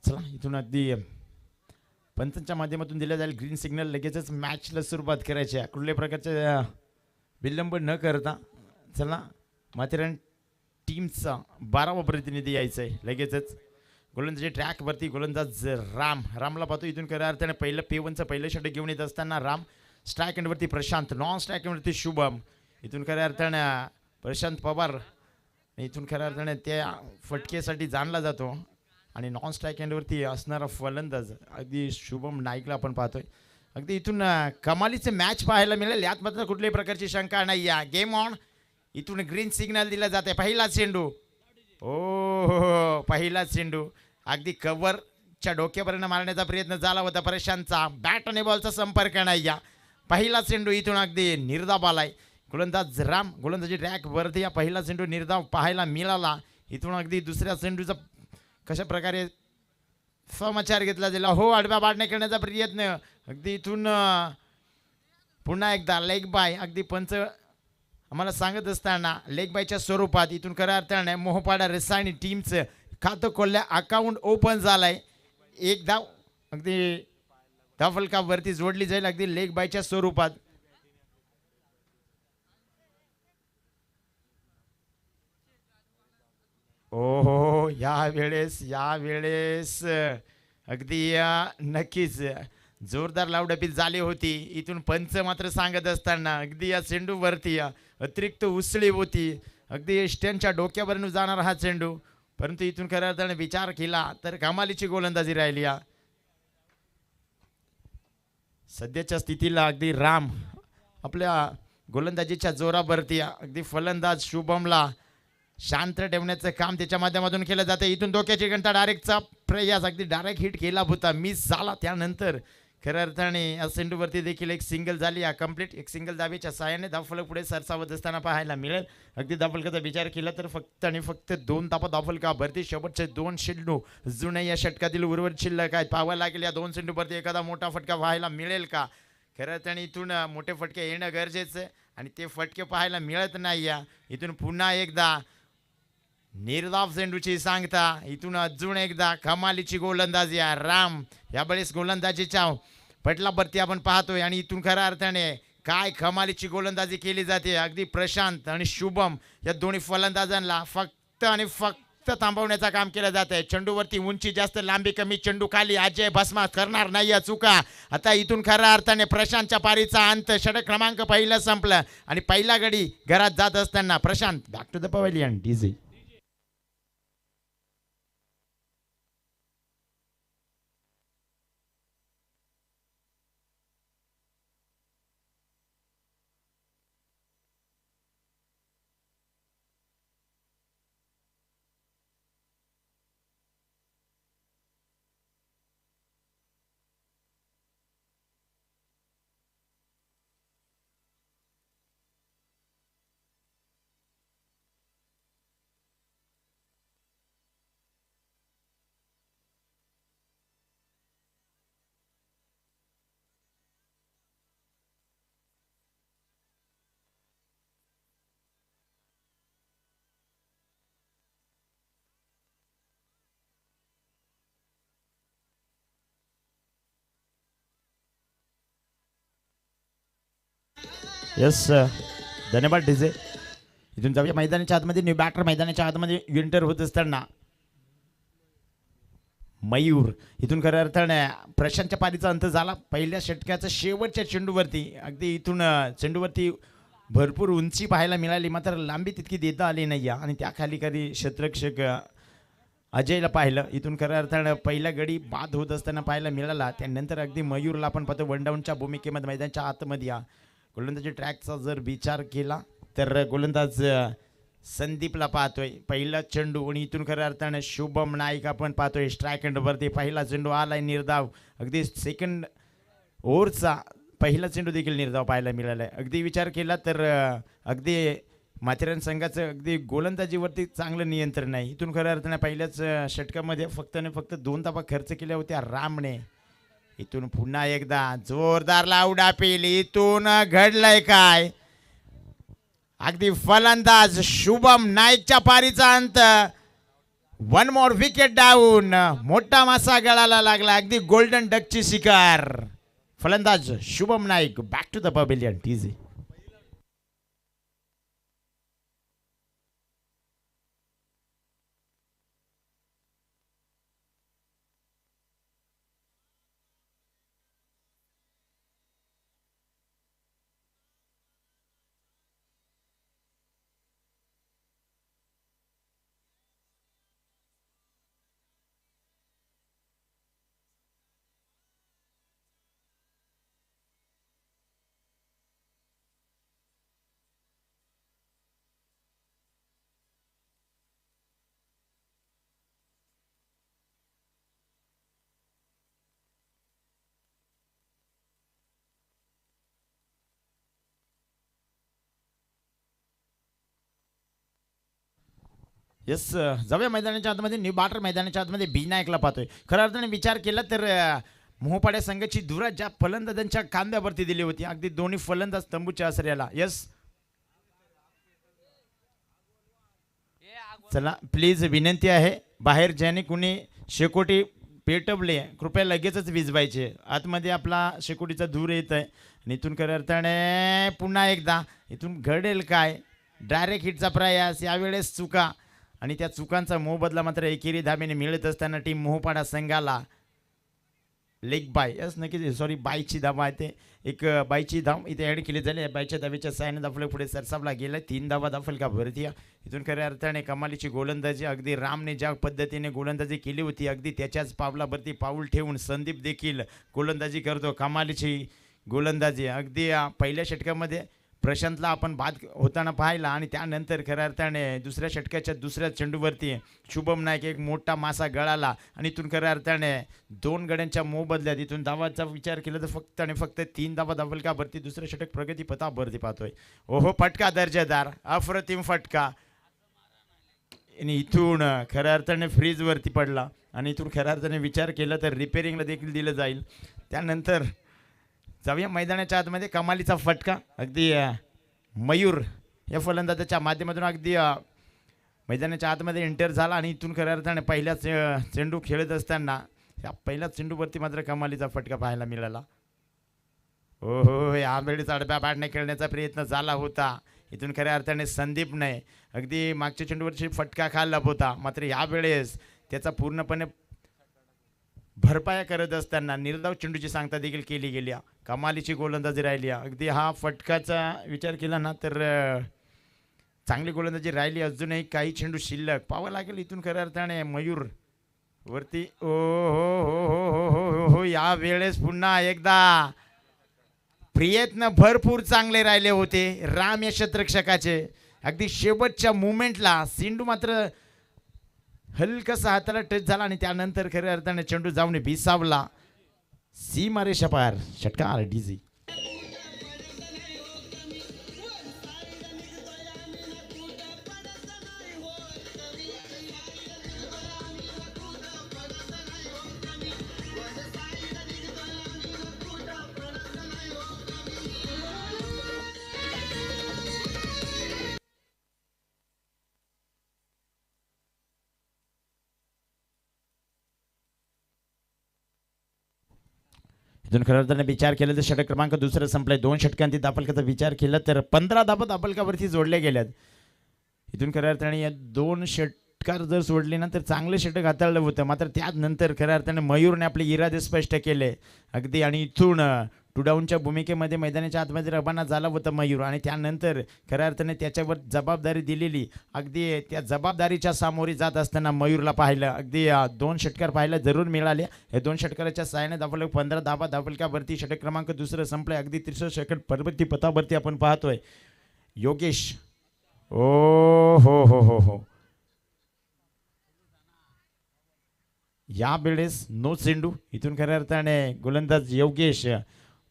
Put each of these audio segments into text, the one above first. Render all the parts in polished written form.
चला इथून अगदी पंचांच्या माध्यमातून दिल्या जाईल ग्रीन सिग्नल. लगेचच मॅचला सुरुवात करायची आहे. कुठल्याही प्रकारचे विलंब न करता चला माथेरान टीमचा 12वा प्रतिनिधी यायचा आहे. लगेचच गोलंदाजी ट्रॅकवरती गोलंदाज रामला पाहतो इथून खऱ्या अर्थाने पहिलं P1चं पहिलं षटक घेऊन येत असताना राम. स्ट्राईक एंडवरती प्रशांत, नॉन स्ट्राईक एंडवरती शुभम. इथून खऱ्या अर्थाने प्रशांत पवार इथून खऱ्या अर्थाने त्या फटकेसाठी जाणला जातो आणि नॉन स्ट्राईक एंडवरती असणारा फलंदाज अगदी शुभम नाईकला आपण पाहतोय. अगदी इथून कमालीचे मॅच पाहायला मिळेल, यात मात्र कुठल्याही प्रकारची शंका नाही आहे. Game on. इथून ग्रीन सिग्नल दिला जाते. पहिला चेंडू, ओ पहिला चेंडू अगदी कव्हरच्या डोक्यापर्यंत मारण्याचा प्रयत्न झाला होता प्रशांतचा. बॅट आणि बॉलचा संपर्क नाही या. पहिला चेंडू इथून अगदी निर्धाव आलाय. गोलंदाज राम गोलंदाजी ट्रॅक वरती या पहिला चेंडू निर्धाव पाहायला मिळाला. इथून अगदी दुसऱ्या चेंडूचा कशा प्रकारे समाचार घेतला गेला, हो आडव्या बाडण्या करण्याचा प्रयत्न. अगदी इथून पुन्हा एकदा लेग बाय. अगदी पंच आम्हाला सांगत असताना लेग बायच्या स्वरूपात इथून खऱ्या अर्थाने मोहपाडा रसायनी टीमचं खातं खोलल्या, अकाउंट ओपन झालंय. एक धाव अगदी धावफलकावरती जोडली जाईल अगदी लेग बायच्या स्वरूपात. हो यावेळेस अगदी नक्कीच जोरदार लावडपीत झाली होती. इथून पंच मात्र सांगत असताना अगदी या चेंडूवरती अतिरिक्त उसळी होती. अगदी स्टँडच्या डोक्यावरून जाणार हा चेंडू, परंतु इथून खऱ्या अर्थाने विचार केला तर कमालीची गोलंदाजी राहिली. सध्याच्या स्थितीला अगदी राम आपल्या गोलंदाजीच्या जोरावरती अगदी फलंदाज शुभमला शांत ठेवण्याचं काम त्याच्या माध्यमातून केलं जातं. इथून डोक्याची घंटा डायरेक्टचा प्रयास अगदी डायरेक्ट हिट केला होता, मिस झाला. त्यानंतर खऱ्या अर्थाने या चेंडूवरती देखील एक सिंगल झाली. कंप्लीट एक सिंगल दाबेच्या साहाय्याने धावफलक पुढे सरसावत असताना पाहायला मिळेल. अगदी धावफलकाचा विचार केला तर फक्त आणि फक्त 2 धावा धावफलकावरती. शेवटचे 2 चेंडू जुन्या या षटकातील उर्वरित शिल्लक आहेत. पाहावं लागेल या 2 चेंडूवरती एखादा मोठा फटका पाहायला मिळेल का. खऱ्या अर्थाने इथून मोठे फटके येणं गरजेचं आहे आणि ते फटके पाहायला मिळत नाही. इथून पुन्हा एकदा निर्धाव चेंडूची सांगता. इथून अजून एकदा कमालीची गोलंदाजी राम यावेळेस गोलंदाजीच्या पटलावरती आपण पाहतोय आणि इथून खऱ्या अर्थाने काय कमालीची गोलंदाजी केली जाते. अगदी प्रशांत आणि शुभम या दोन्ही फलंदाजांना फक्त आणि फक्त थांबवण्याचं काम केलं जात आहे. चेंडूवरती उंची जास्त, लांबी कमी, चेंडू खाली. अजय भस्मा करणार नाही या चुका. आता इथून खऱ्या अर्थाने प्रशांतच्या पारीचा अंत. षटक क्रमांक पहिला संपलं आणि पहिला गडी घरात जात असताना Prashant back to the pavilion. DJ yes धन्यवाद डीजे. इथून जाऊया मैदानाच्या आतमध्ये. न्यू बॅटर मैदानाच्या आतमध्ये एंटर होत असताना मयूर इथून खऱ्या अर्थाने प्रशांतच्या पारीचा अंत झाला. पहिल्या षटकाच्या शेवटच्या चेंडूवरती अगदी इथून चेंडूवरती भरपूर उंची पाहायला मिळाली, मात्र लांबी तितकी देता आली नाही आणि त्याखाली कधी क्षेत्ररक्षक अजयला पाहिलं. इथून खऱ्या अर्थानं पहिला गडी बाद होत असताना पाहायला मिळाला. त्यानंतर अगदी मयूरला आपण पाहतो वन डाऊनच्या भूमिकेमध्ये मैदानाच्या आतमध्ये. गोलंदाजी ट्रॅकचा जर विचार केला तर गोलंदाज संदीपला पाहतोय. पहिला चेंडू आणि इथून खऱ्या अर्थाने शुभम नाईक आपण पाहतोय स्ट्राईक एंडवरती. पहिला चेंडू आलाय निर्धाव. अगदी सेकंड ओव्हरचा पहिला चेंडू देखील निर्धाव पाहायला मिळाला आहे. अगदी विचार केला तर अगदी माथेरान संघाचं अगदी गोलंदाजीवरती चांगलं नियंत्रण आहे. इथून खऱ्या अर्थाने पहिल्याच षटकामध्ये फक्त आणि फक्त 2 धावा खर्च केल्या होत्या रामने. इथून पुन्हा एकदा जोरदार लावडा पेल. इथून घडलंय काय. अगदी फलंदाज शुभम नाईकच्या पारीचा अंत. One more wicket down. मोठा मासा गळाला लागला. अगदी गोल्डन डकची शिकार. फलंदाज Shubham Naik back to the pavilion. टीझी येस. जाऊया मैदानाच्या आतमध्ये. न्यू बाटर मैदानाच्या आतमध्ये बी नायकला पाहतोय. खऱ्या अर्थाने विचार केला तर मोहपाड्या संघाची धुरा ज्या फलंदाजांच्या खांद्यावरती दिली होती, अगदी दोन्ही फलंदाज तंबूच्या आसऱ्याला. येस, चला प्लीज विनंती आहे, बाहेर ज्याने कुणी शेकोटी पेटवले कृपया लगेचच विजवायचे. आतमध्ये आपला शेकोटीचा धूर येत आहे. आणि इथून खऱ्या अर्थाने पुन्हा एकदा इथून घडेल काय. डायरेक्ट हिटचा प्रयास, यावेळेस चुका. आणि त्या चुकांचा मोबदला मात्र एकेरी धाबेने मिळत असताना टीम मोहपाडा संघाला लेग बाय. यस नक्कीच, सॉरी, बायची धाव आहे. ते एक बायची धाव इथे ॲड केली झाली. बायच्या धावेच्या साहाय्याने दाफले पुढे सरसावला गेला. 3 धावा दाफल का भरती. इथून खऱ्या अर्थाने कमालीची गोलंदाजी. अगदी रामने ज्या पद्धतीने गोलंदाजी केली होती, अगदी त्याच्याच पावलावरती पाऊल ठेवून संदीप देखील गोलंदाजी करतो. कमालीची गोलंदाजी. अगदी पहिल्या षटकामध्ये प्रशांतला आपण बाद होताना पाहिला. आणि त्यानंतर खऱ्या अर्थाने दुसऱ्या षटकाच्या दुसऱ्या चेंडूवरती शुभम नाईक एक मोठा मासा गळाला. आणि इथून खऱ्या अर्थाने 2 गड्यांच्या मोबदल्यात इथून धावाचा विचार केला तर फक्त आणि फक्त 3 धावा धावल का भरती. दुसरं षटक प्रगती पथावरती पाहतोय. ओहो, फटका दर्जेदार, अप्रतिम फटका. आणि इथून खऱ्या अर्थाने फ्रीजवरती पडला. आणि इथून खऱ्या अर्थाने विचार केला तर रिपेरिंगला देखील दिलं जाईल. त्यानंतर जाऊया मैदानाच्या आतमध्ये. कमालीचा फटका. अगदी मयूर या फलंदाजाच्या माध्यमातून अगदी मैदानाच्या आतमध्ये एंटर झाला. आणि इथून खऱ्या अर्थाने पहिल्याच चेंडू खेळत असताना या पहिल्याच चेंडूवरती मात्र कमालीचा फटका पाहायला मिळाला. हो हो, यावेळेस आडव्या बॅटने खेळण्याचा प्रयत्न झाला होता. इथून खऱ्या अर्थाने संदीपने अगदी मागच्या चेंडूवरची फटका खाल्ला होता. मात्र यावेळेस त्याचा पूर्णपणे भरपाया करत असताना निर्धाव चेंडूची सांगता देखील केली गेली. कमालीची गोलंदाजी राहिली. अगदी हा फटकाचा विचार केला ना तर चांगली गोलंदाजी राहिली. अजूनही काही चेंडू शिल्लक पाहावं लागेल. इथून खऱ्या अर्थाने मयूर वरती. ओ हो हो हो हो हो हो हो, या वेळेस पुन्हा एकदा प्रयत्न भरपूर चांगले राहिले होते राम या क्षेत्ररक्षकाचे. अगदी शेवटच्या मुमेंटला सिंधू मात्र हलकासा हाताला टच झाला. आणि त्यानंतर खऱ्या अर्थाने चेंडू जाऊन भिसावला सीमारेषा पार. षटकार डीजी. इथून खऱ्या अर्थाने विचार केला तर षटक क्रमांक दुसरं संपलाय. 2 षटकांती दाफलकाचा विचार केला तर 15 धाबा दाफलकावरती जोडल्या गेल्यात. इथून खऱ्या अर्थाने या 2 षटकार जर सोडले ना तर चांगले षटक हाताळलं होतं. मात्र त्यानंतर खऱ्या अर्थाने मयूरने आपले इरादे स्पष्ट केले अगदी. आणि इथून टू डाऊनच्या भूमिकेमध्ये मैदानाच्या आतमध्ये रवाना झाला होता मयूर. आणि त्यानंतर खऱ्या अर्थाने त्याच्यावर जबाबदारी दिलेली. अगदी त्या जबाबदारीच्या सामोरी जात असताना मयूरला पाहिलं. अगदी 2 षटकार पाहायला जरूर मिळाले. हे 2 षटकाराच्या साहाय्याने दाफल 15 धाबा दाफलकावरती. षटक क्रमांक दुसरं संपलंय. अगदी 30 षटक प्रगती पथावरती आपण पाहतोय. योगेश, ओ हो हो हो हो, यावेळेस नो चेंडू. इथून खऱ्या अर्थाने गोलंदाज योगेश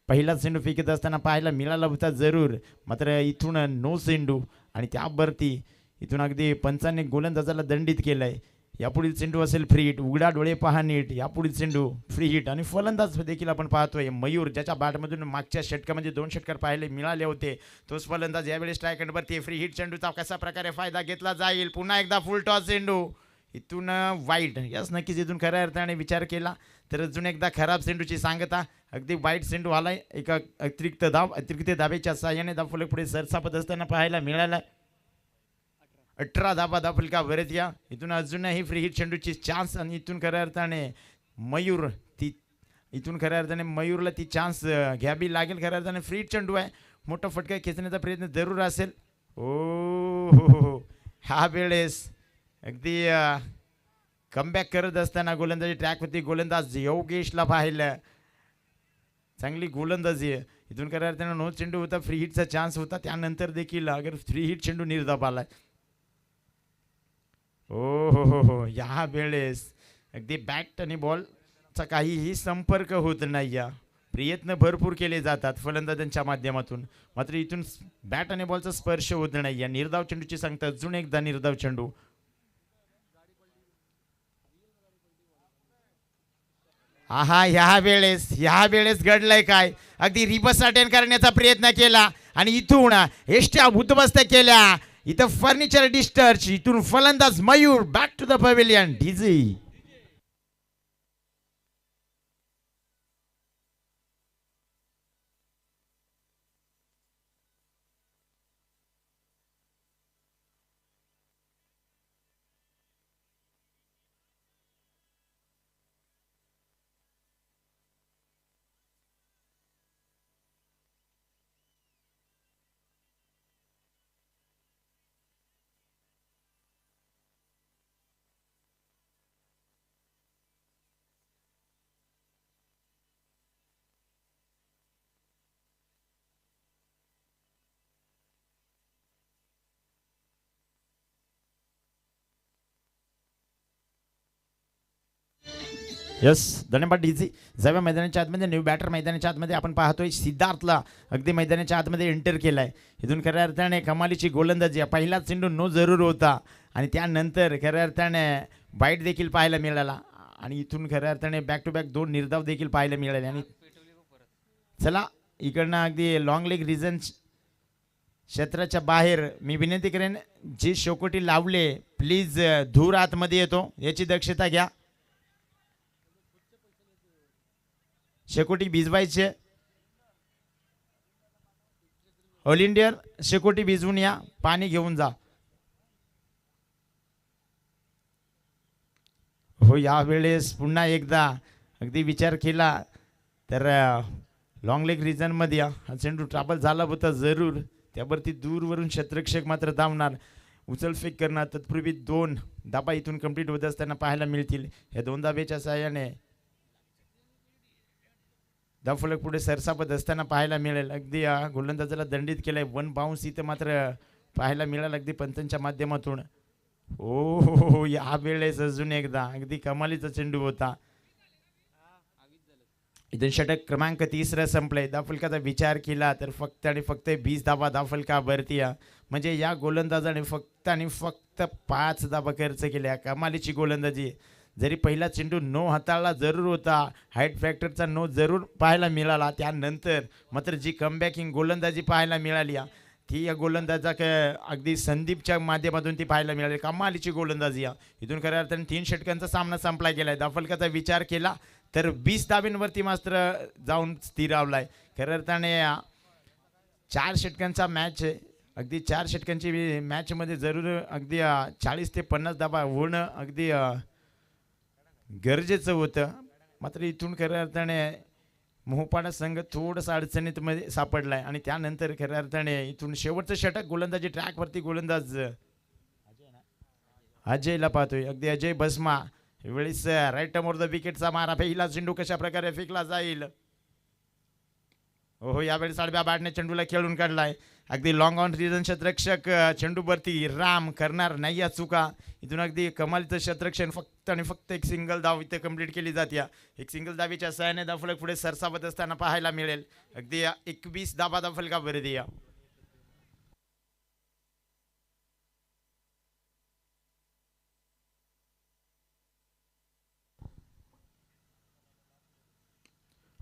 पहिला चेंडू फेकत असताना पाहायला मिळाला होता जरूर. मात्र इथून नो चेंडू. आणि त्यावरती इथून अगदी पंचांनी गोलंदाजाला दंडित केलंय. यापुढील चेंडू असेल फ्री हिट. उघडा डोळे पहा नीट. यापुढील चेंडू फ्री हिट. आणि फलंदाज देखील आपण पाहतोय मयूर, ज्याच्या बॅटमधून मागच्या षटकामध्ये 2 षटकार पाहायला मिळाले होते. तोच फलंदाज यावेळी स्ट्राईक एंडवरती फ्री हिट चेंडूचा कशा प्रकारे फायदा घेतला जाईल. पुन्हा एकदा फुल टॉस चेंडू. इथून वाईट. यस नक्कीच इथून खऱ्या अर्थाने विचार केला तर अजून एकदा खराब चेंडूची सांगता. अगदी वाईट चेंडू आलाय. एका अतिरिक्त धाबेच्या साहाय्याने धावफलक पुढे सरसापत असताना पाहायला मिळाला. 18 धाबा धावफलकावरच या. इथून अजूनही फ्री हिट चेंडूची चान्स आणि इथून खऱ्या अर्थाने मयूरला ती चान्स घ्यावी लागेल. खऱ्या अर्थाने फ्री हिट चेंडू आहे. मोठा फटका खेचण्याचा प्रयत्न जरूर असेल. हो ह्या वेळेस अगदी कमबॅक करत असताना गोलंदाजी ट्रॅकवरती गोलंदाज योगेशला पाहिलं. चांगली गोलंदाजी आहे. इथून खऱ्या अर्थाने नो चेंडू होता. फ्री हिटचा चान्स होता. त्यानंतर देखील अगर फ्री हिट चेंडू निर्धाव आलाय. हो या वेळेस अगदी बॅट आणि बॉलचा काहीही संपर्क होत नाही. या प्रयत्न भरपूर केले जातात फलंदाजांच्या माध्यमातून, मात्र इथून बॅट आणि बॉलचा स्पर्श होत नाही. या निर्धाव चेंडूची सांगता. अजून एकदा निर्धाव चेंडू. ह्या वेळेस घडलंय काय. अगदी रिबस अटेंड करण्याचा प्रयत्न केला आणि इथून एष्ट्या उद्ध्वस्त केल्या. इथं फर्निचर डिस्टर्च. इथून फलंदाज Mayur back to the pavilion. DG yes धन्यवाद डीजी. जाव्या मैदानाच्या आतमध्ये न्यू बॅटर मैदानाच्या आतमध्ये आपण पाहतोय सिद्धार्थला अगदी मैदानाच्या आतमध्ये एंटर केलाय. इथून खऱ्या अर्थाने कमालीची गोलंदाजी. पहिला चेंडू नो जरूर होता आणि त्यानंतर खऱ्या अर्थाने बाईट देखील पाहायला मिळाला आणि इथून खऱ्या अर्थाने बॅक टू बॅक 2 निर्धाव देखील पाहायला मिळाले. आणि चला इकडनं अगदी लॉंग लेग रिजन क्षेत्राच्या बाहेर मी विनंती करेन जे शोकोटी लावले प्लीज धूर आतमध्ये येतो याची दक्षता घ्या. शेकोटी भिजवायचे. ऑल इंडिया शेकोटी भिजवून या. पाणी घेऊन जा. हो या वेळेस पुन्हा एकदा अगदी विचार केला तर लॉंग लेग रिजनमध्ये हा चेंडू ट्रॅबल झाला होता जरूर. त्यावरती दूरवरून क्षेत्ररक्षक मात्र धावणार, उचलफेक करणार. तत्पूर्वी 2 धाबा इथून कंप्लीट होत असताना पाहायला मिळतील. या 2 धाब्याच्या साहाय्याने धावफलक पुढे सरसापत असताना पाहायला मिळेल. अगदी गोलंदाजाला दंडित केलंय. 1 बाउन्स इथं मात्र पाहायला मिळालं अगदी पंचांच्या माध्यमातून. हो या वेळेस अजून एकदा अगदी कमालीचा चेंडू होता. इथून षटक क्रमांक 30 संपलंय. धावफलकाचा विचार केला तर फक्त आणि फक्त 20 धाबा धावफलकावरती. म्हणजे या गोलंदाजाने फक्त आणि फक्त 5 धाबा खर्च केल्या. कमालीची गोलंदाजी. जरी पहिला चेंडू नो हाताळला जरूर होता, हाईट फॅक्टरचा नो जरूर पाहायला मिळाला, त्यानंतर मात्र जी कमबॅकिंग गोलंदाजी पाहायला मिळाली ती या गोलंदाजा अगदी संदीपच्या माध्यमातून ती पाहायला मिळाली. कमालीची गोलंदाजी. इथून खऱ्या अर्थाने 3 षटकांचा सामना संपला गेलाय. धावफलकाचा विचार केला तर 20 धाब्यांवरती मात्र जाऊन स्थिरावलाय. खऱ्या अर्थाने 4 षटकांचा मॅच आहे. अगदी 4 षटकांची मॅचमध्ये जरूर अगदी 40 ते 50 धाबा होणं अगदी गरजेचं होतं. मात्र इथून खऱ्या अर्थाने मोहपाडा संघ थोडंसं अडचणीत मध्ये सापडलाय. आणि त्यानंतर खऱ्या अर्थाने इथून शेवटचं षटक गोलंदाजी ट्रॅकवरती गोलंदाज अजयला पाहतोय. अगदी अजय बसमा वेळेस राईट मोर द विकेटचा मारा. पहिला चेंडू कशा प्रकारे फेकला जाईल. हो यावेळेस आडव्या बॅटने चेंडूला खेळून काढलाय. अगदी लॉंग ऑन रिजन क्षेत्ररक्षक चेंडूवरती राम करणार नाही या चुका. इथून अगदी कमालीचं क्षेत्ररक्षण. फक्त आणि फक्त एक सिंगल धाव इथे कंप्लीट केली जाते. एक सिंगल धावीच्या सहाय्याने धावफलक पुढे सरसावत असताना पाहायला मिळेल. अगदी 21 धाबा धावफलकावरती या.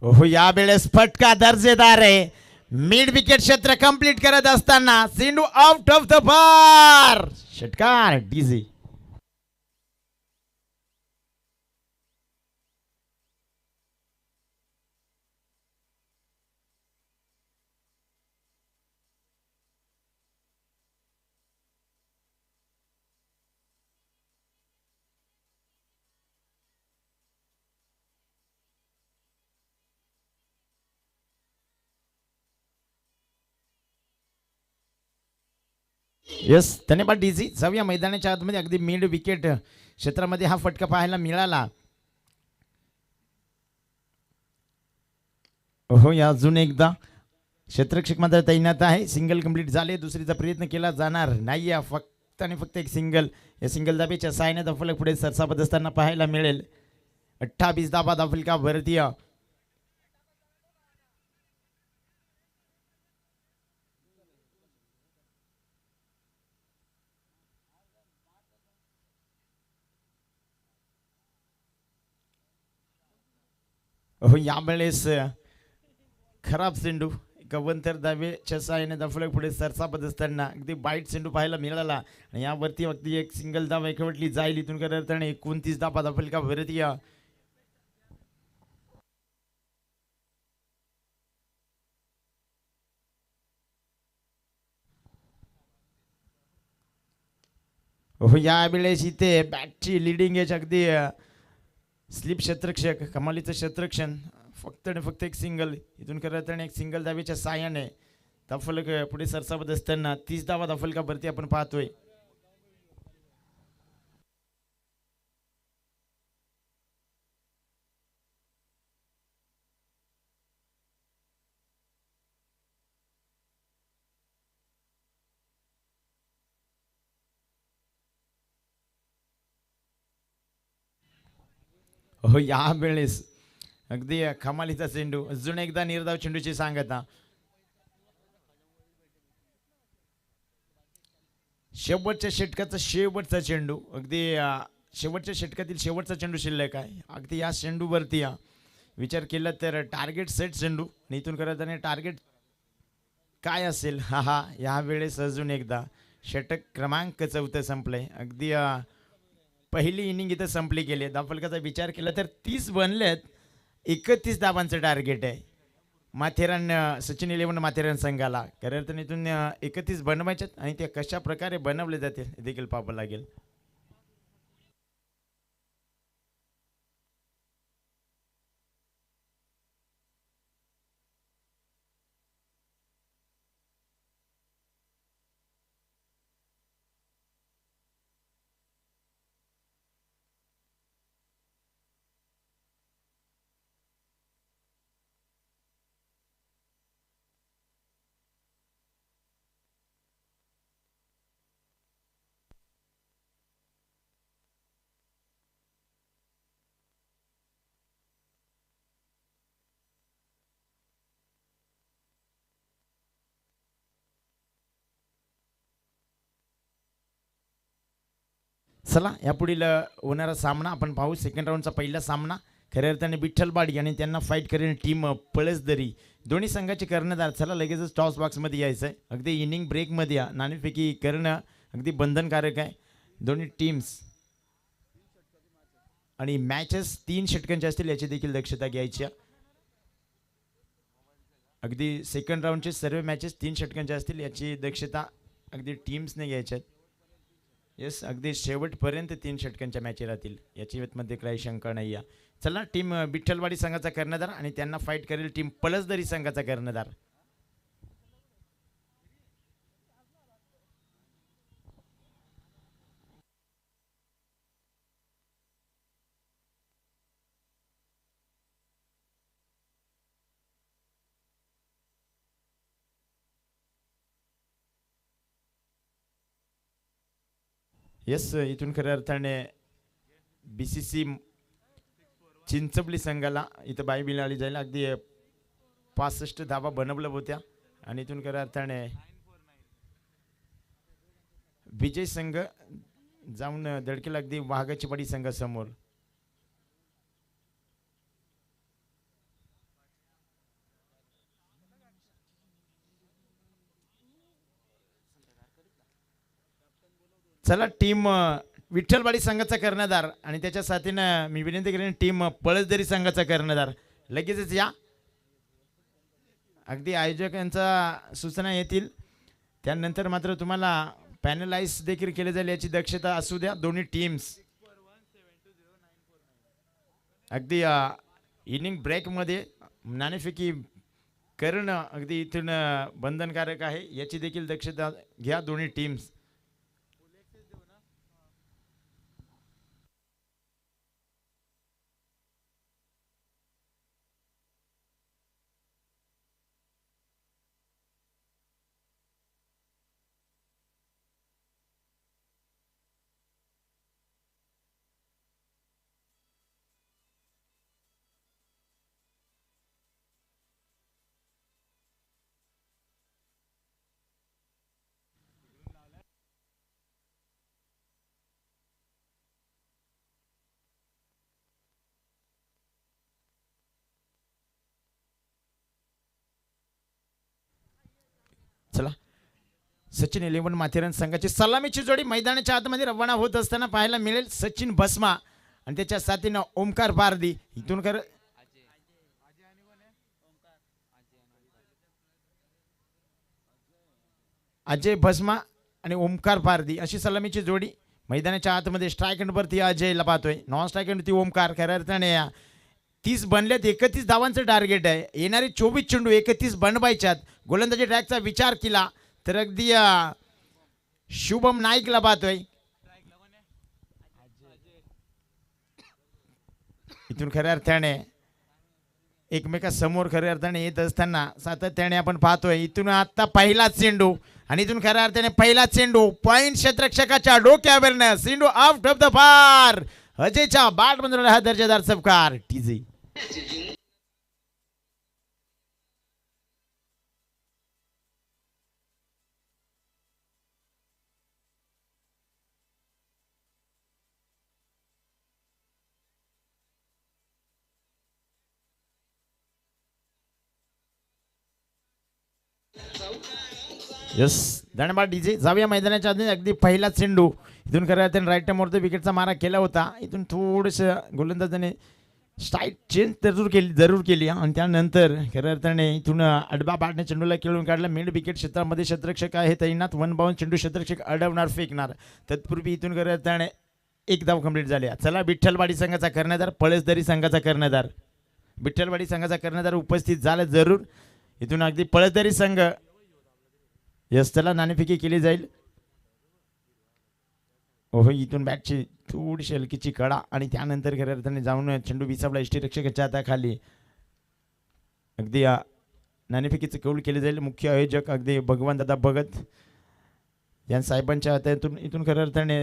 हो यावेळेस फटका दर्जेदार आहे. मिड विकेट क्षेत्र कंप्लीट करत असताना चेंडू आउट ऑफ द बार. षटकार डीजी. यस त्याने बा डीझी जाऊया मैदानाच्या आतमध्ये अगदी मिड विकेट क्षेत्रामध्ये हा फटका पाहायला मिळाला. हो या अजून एकदा क्षेत्ररक्षक मात्र तैनात आहे. सिंगल कंप्लीट झाले. दुसरीचा प्रयत्न केला जाणार नाही. फक्त आणि फक्त एक सिंगल. या सिंगल धाबेच्या साहाय्याने धावफलक पुढे सरसावत असताना पाहायला मिळेल. 28 धाबा धावफलका भारतीय. हो यावेळेस खराब चेंडू गवंतर धावेच्या साहाय्याने धावफलक पुढे सरसावत असताना अगदी बाईट चेंडू पाहायला मिळाला आणि यावरती अगदी एक सिंगल धाव एकवटली जाईल. इथून करताना 29 धाबा धावफलका भारतीय. हो यावेळेस इथे बॅटची लिडिंग एज अगदी स्लिप क्षेत्ररक्षक कमालीचं क्षेत्ररक्षण. फक्त आणि फक्त एक सिंगल. इथून करताना एक सिंगल धावेच्या साहाय्याने धावफलक पुढे सरसावत असताना 30 धावा धावफलकावरती आपण पाहतोय. हो यावेळेस अगदी कमालीचा चेंडू. अजून एकदा निर्धाव चेंडूची सांगता. शेवटच्या षटकाचा शेवटचा चेंडू. अगदी शेवटच्या षटकातील शेवटचा चेंडू शिल्लक आहे. अगदी या चेंडूवरती विचार केला तर टार्गेट सेट चेंडू. इथून करताना टार्गेट काय असेल. हा हा यावेळेस अजून एकदा षटक क्रमांक 4 संपलंय. अगदी पहिली इनिंग इथं संपली गेली. धावफलकाचा विचार केला तर 30 बनलेत. 31 धावांचं टार्गेट आहे माथेरान सचिन 11 माथेरान संघाला. कारण तर इथून 31 बनवायच्यात आणि ते कशा प्रकारे बनवले जाते देखील पाहावं लागेल. चला यापुढील होणारा सामना आपण पाहू. सेकंड राऊंडचा पहिला सामना खऱ्या अर्थाने विठ्ठलबाडी आणि त्यांना फाईट करेल टीम पळसदरी. दोन्ही संघाचे कर्णधार. चला लगेचच टॉस बॉक्समध्ये यायचं आहे. अगदी इनिंग ब्रेकमध्ये या नाणेफेकी करणं अगदी बंधनकारक आहे दोन्ही टीम्स. आणि मॅचेस 3 षटकांचे असतील याची देखील दक्षता घ्यायची. अगदी सेकंड राऊंडचे सर्व मॅचेस 3 षटकांचे असतील याची दक्षता अगदी टीम्सने घ्यायच्या आहेत. येस अगदी शेवटपर्यंत 3 षटकांच्या मॅची राहतील याची मध्ये काही शंका नाही आहे. चला टीम विठ्ठलवाडी संघाचा कर्णधार आणि त्यांना फाईट करेल टीम पळसदरी संघाचा कर्णधार. येस इथून खऱ्या अर्थाने BCC चिंचवली संघाला इथं बाई मिळाली जाईल. अगदी 65 धावा बनवल्या होत्या आणि इथून खऱ्या अर्थाने विजय संघ जाऊन धडकेल अगदी वाघाची वाडी संघासमोर. चला टीम विठ्ठलवाडी संघाचा कर्णधार आणि त्याच्या साथीनं मी विनंती करेन टीम पळसदरी संघाचा कर्णधार लगेचच या. अगदी आयोजकांच्या सूचना येतील त्यानंतर मात्र तुम्हाला पॅनलाइज देखील केले जाईल याची दक्षता असू द्या. दोन्ही टीम्स अगदी इनिंग ब्रेकमध्ये नाणेफेकी करणं अगदी इथून बंधनकारक आहे याची देखील दक्षता घ्या दोन्ही टीम्स. सचिन 11 माथेरान संघाची सलामीची जोडी मैदानाच्या आतमध्ये रवाना होत असताना पाहायला मिळेल. सचिन भस्मा आणि त्याच्या साथीनं ओमकार पारदी. इथून कर अजय भस्मा आणि ओमकार पारदी अशी सलामीची जोडी मैदानाच्या आतमध्ये. स्ट्राईक एंडवरती अजयला पाहतोय, नॉन स्ट्राईक एंडवरती ओमकार. खऱ्या अर्थाने 30 बनल्यात, 31 धावांचं टार्गेट आहे. येणारे 24 चेंडू 31 बनवायच्यात. गोलंदाजी ट्रॅकचा विचार केला तर अगदी शुभम नाईकला पाहतोय. इथून खऱ्या अर्थाने एकमेकासमोर खऱ्या अर्थाने येत असताना सातत्याने आपण पाहतोय. इथून आता पहिला चेंडू आणि इथून खऱ्या अर्थाने पहिला चेंडू पॉइंट क्षेत्ररक्षकाच्या डोक्यावरनं चेंडू आउट ऑफ द पार. अजयच्या बॅट मधून हा दर्जेदार चौकार. टीजी यस धन्यवाद डीजे. जाऊया मैदानाच्या आधी. अगदी पहिला चेंडू इथून खऱ्या अर्थाने राईट मोरते विकेटचा मारा केला होता. इथून थोडंसं गोलंदाजाने स्टाईल चेंज जरूर केली आणि त्यानंतर खऱ्या अर्थाने इथून अडबा बाटने चेंडूला खेळून काढला. मिड विकेट क्षेत्रामध्ये क्षेत्ररक्षक आहे तैनात. 1 बाउंड चेंडू क्षेत्ररक्षक अडवणार फेकणार. तत्पूर्वी इथून खऱ्या अर्थाने एक धाव कंप्लीट झाली. चला विठ्ठलवाडी संघाचा कर्णधार, पळसदरी संघाचा कर्णधार, विठ्ठलवाडी संघाचा कर्णधार उपस्थित झाला जरूर. इथून अगदी पळसदरी संघ यस त्याला नाणेफेकी केली जाईल. ओहो इथून बॅटची थोडीशी हलकीची कडा आणि त्यानंतर खऱ्या अर्थाने जाऊन चेंडू विसावला यष्टीरक्षकाच्या हाताखाली. अगदी नाणेफेकीचं कौल केले जाईल. मुख्य आयोजक अगदी भगवान दादा भगत या साहेबांच्या हातातून. इथून खऱ्या अर्थाने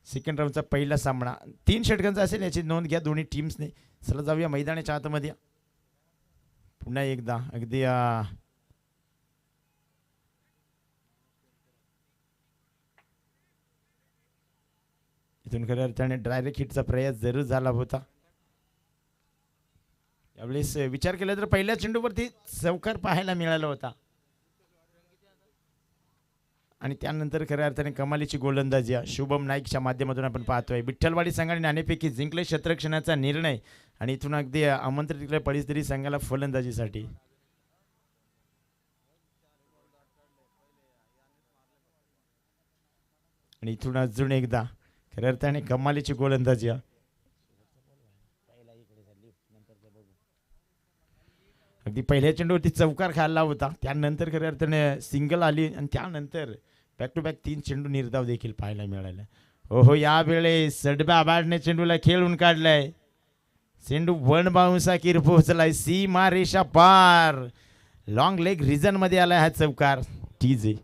सेकंड राऊंडचा पहिला सामना 3 षटकांचा असेल याची नोंद घ्या दोन्ही टीम्सने. चला जाऊया मैदानाच्या आतमध्ये. पुन्हा एकदा अगदी इथून खऱ्या अर्थाने डायरेक्ट हिटचा प्रयास जरूर झाला होता. यावेळेस विचार केला तर पहिल्या चेंडूवरती चौकार पाहायला मिळाला होता आणि त्यानंतर खऱ्या अर्थाने कमालीची गोलंदाजी शुभम नाईकच्या माध्यमातून आपण पाहतोय. विठ्ठलवाडी संघाने नाणेफेकी जिंकले. क्षेत्ररक्षणाचा निर्णय आणि इथून अगदी आमंत्रित केले पळसदरी संघाला फलंदाजीसाठी. आणि इथून अजून एकदा खऱ्या अर्थाने कमालीची गोलंदाजी. अगदी पहिल्या चेंडूवरती चौकार खाल्ला होता. त्यानंतर खऱ्या अर्थाने सिंगल आली आणि त्यानंतर बॅक टू बॅक 3 चेंडू निर्धाव देखील पाहायला मिळाला. हो यावेळेस सडब्या आबाडने चेंडूला खेळून काढलाय. चेंडू 1 बाउन्सा किर पोहोचलाय. सीमा रेषा पार. लॉंग लेग रिजन मध्ये आलाय हा चौकार. टीजे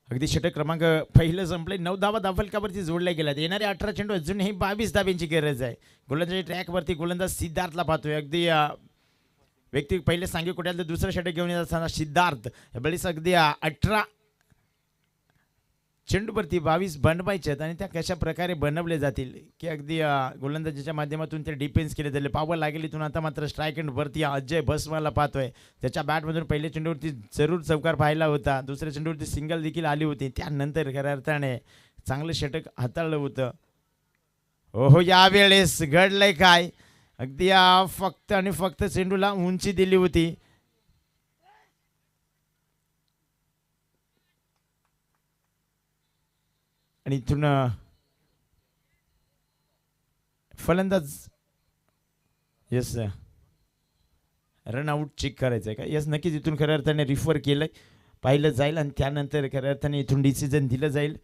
अगदी षटक क्रमांक पहिलं संपले. 9 धावा धावफलकावरती जोडल्या गेल्यात. येणारे 18 चेंडू अजूनही 22 धाब्यांची गरज आहे. गोलंदाजी ट्रॅकवरती गोलंदाज सिद्धार्थला पाहतोय. अगदी व्यक्ती पहिले सांगे कुठे दुसरं षटक घेऊन येत असताना सिद्धार्थ यावेळेस अगदी 18 चेंडूवरती 22 बनवायचे आहेत आणि त्या कशा प्रकारे बनवले जातील की अगदी गोलंदाजीच्या माध्यमातून ते डिफेन्स केले जाईल. पावर लागेल. इथून आता मात्र स्ट्राईक एंडवरती अजय भस्माला पाहतोय. त्याच्या बॅटमधून पहिल्या चेंडूवरती जरूर चौकार पाहिला होता. दुसऱ्या चेंडूवरती सिंगल देखील आली होती. त्यानंतर खऱ्या अर्थाने चांगलं षटक हाताळलं होतं. हो यावेळेस घडलंय काय. अगदी फक्त आणि फक्त चेंडूला उंची दिली होती. आणि इथून फलंदाज यस रन आउट चेक करायचं आहे का. यस नक्कीच इथून खऱ्या अर्थाने रिफर केलं पाहिलं जाईल आणि त्यानंतर खऱ्या अर्थाने इथून डिसिजन दिलं जाईल.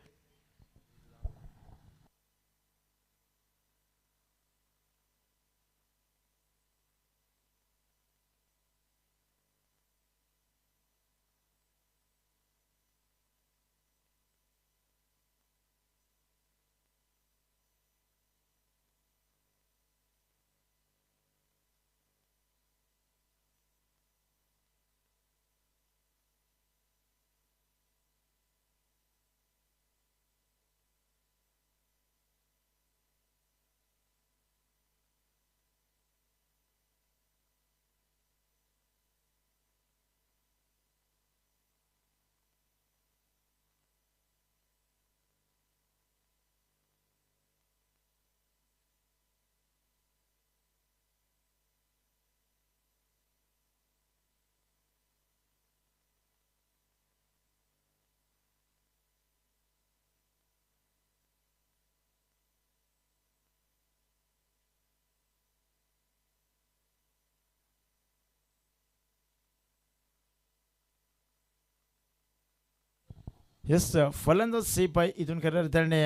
यस फलंदाज सेफ आहे इथून खऱ्या अर्थाने.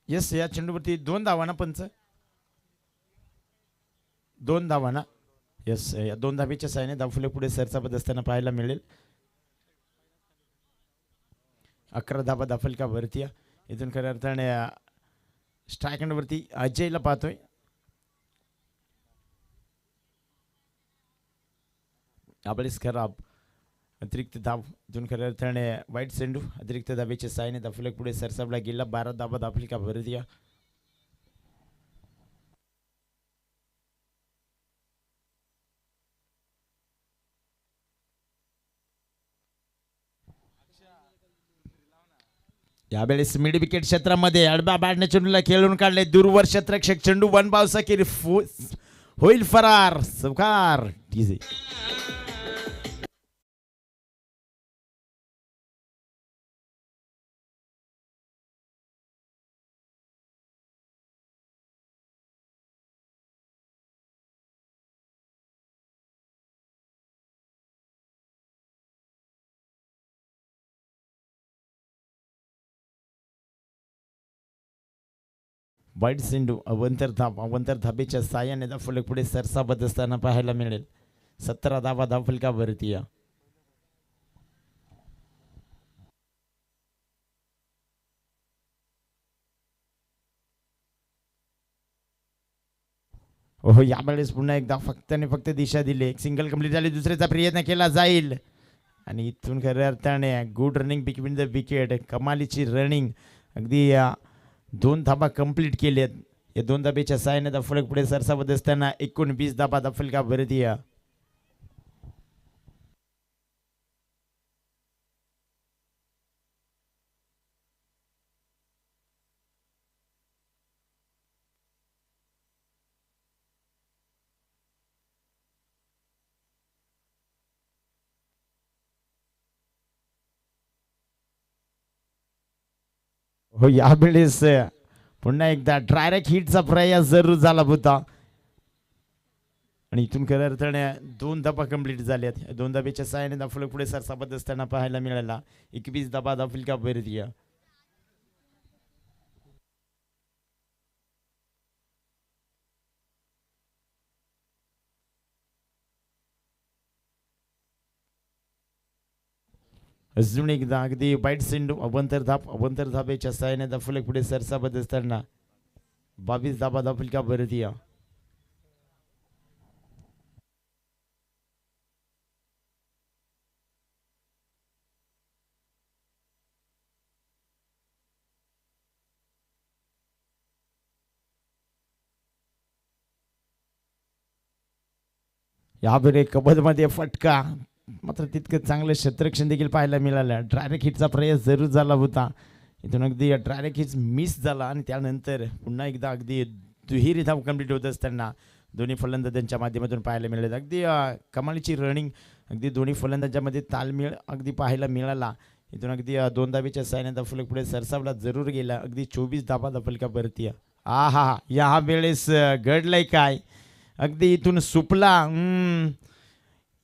यस या चेंडूवरती 2 धावा ना पंच, 2 धावा ना. यस या 2 धावेच्या साहाय्याने धावफलक पुढे सरसावत असताना पाहायला मिळेल. 11 धावा धावफलकावरती इथून खऱ्या अर्थाने स्ट्राईक एंडवरती अजयला पाहतोय. आबळीस खराब अतिरिक्त धाव इथून खऱ्या अर्थाने वाईट चेंडू अतिरिक्त धावेच्या साहाय्याने धावफलक पुढे सरसावला गेला. 12 धावा धावफलकावरती. यावेळेस मिड विकेट क्षेत्रामध्ये आडव्या बॅटने चेंडूला खेळून काढले. दूरवर क्षेत्ररक्षक चेंडू वन बाउन्सर होईल फरार. सवकार वाईट चेंडू अवंतर धाबेच्या साह्याने धावफलक पुढे सरसावत असताना पाहायला मिळेल. 17 धावा धावफलकावरती. हो यावेळेस पुन्हा एकदा फक्त दिशा दिली. एक सिंगल कंप्लीट झाली. दुसऱ्याचा प्रयत्न केला जाईल आणि इथून खऱ्या अर्थाने good running between the wicket. कमालीची रनिंग अगदी 2 धाबा कंप्लीट केलेत. या 2 धाबेच्या साहाय्याने धावफलक पुढे सरसावत असताना 19 धाबा धावफलकावरती. हो यावेळेस पुन्हा एकदा डायरेक्ट हिटचा प्रयास जरूर झाला होता आणि इथून खऱ्या अर्थाने 2 धाबा कंप्लीट झाल्यात. 2 धाबेच्या साहाय्याने धावफलक पुढे सरसावत असताना पाहायला मिळाला. 21 धाबा धावफलकावरती. अजून एकदा अगदी वाईट चेंडू अवंतर धाबेच्या साहाय्याने धावफलक पुढे सरसावत असताना 22 धाबा धावफलकावरती. यावेळी कबड्डीमध्ये फटका मात्र तितकं चांगलं क्षेत्ररक्षण देखील पाहायला मिळालं. डायरेक्ट हिटचा प्रयास जरूर झाला होता. इथून अगदी डायरेक्ट हिट मिस झाला आणि त्यानंतर पुन्हा एकदा अगदी दुहेरी धाव कंप्लीट होत असताना दोन्ही फलंदाजांच्या माध्यमातून पाहायला मिळाले. अगदी कमालीची रनिंग अगदी दोन्ही फलंदाजांमध्ये तालमेळ अगदी पाहायला मिळाला. इथून अगदी 2 धावेच्या साहाय्याने धावफलक पुढे सरसावला जरूर गेला. अगदी 24 धावा धावफलकावरती. हा या वेळेस घडलंय काय अगदी इथून सुपला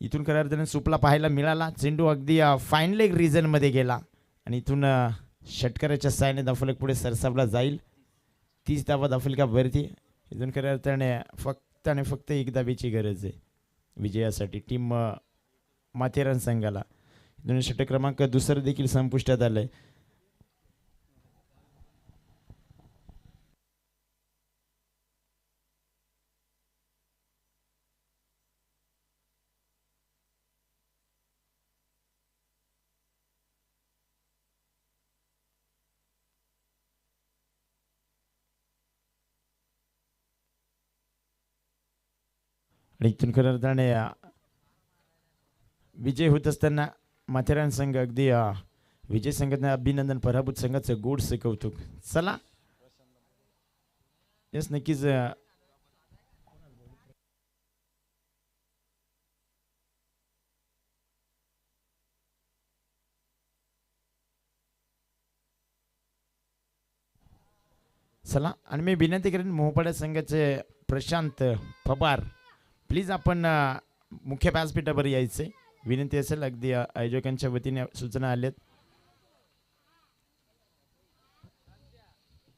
इथून खऱ्या अर्थाने सुपला पाहायला मिळाला. चेंडू अगदी फाईन लेग रिजनमध्ये गेला आणि इथून षटकाराच्या साहाय्याने धावफलक पुढे सरसावला जाईल. 30 धावा धावफलकावरती. इथून खऱ्या अर्थाने फक्त 1 धावेची गरज आहे विजयासाठी टीम माथेरान संघाला. इथून षटक क्रमांक 2 देखील संपुष्टात आलंय. आणि इथून खऱ्या अर्थाने विजय होत असताना माथेरान संघ अगदी विजय संघाचं अभिनंदन. पराभूत संघाचं गोडसे कौतुक. चला यस नक्कीच चला आणि मी विनंती करेन मोहपाडा संघाचे प्रशांत पवार प्लीज आपण मुख्य व्यासपीठावर यायचे. विनंती असेल, अगदी आयोजकांच्या वतीने सूचना आल्यात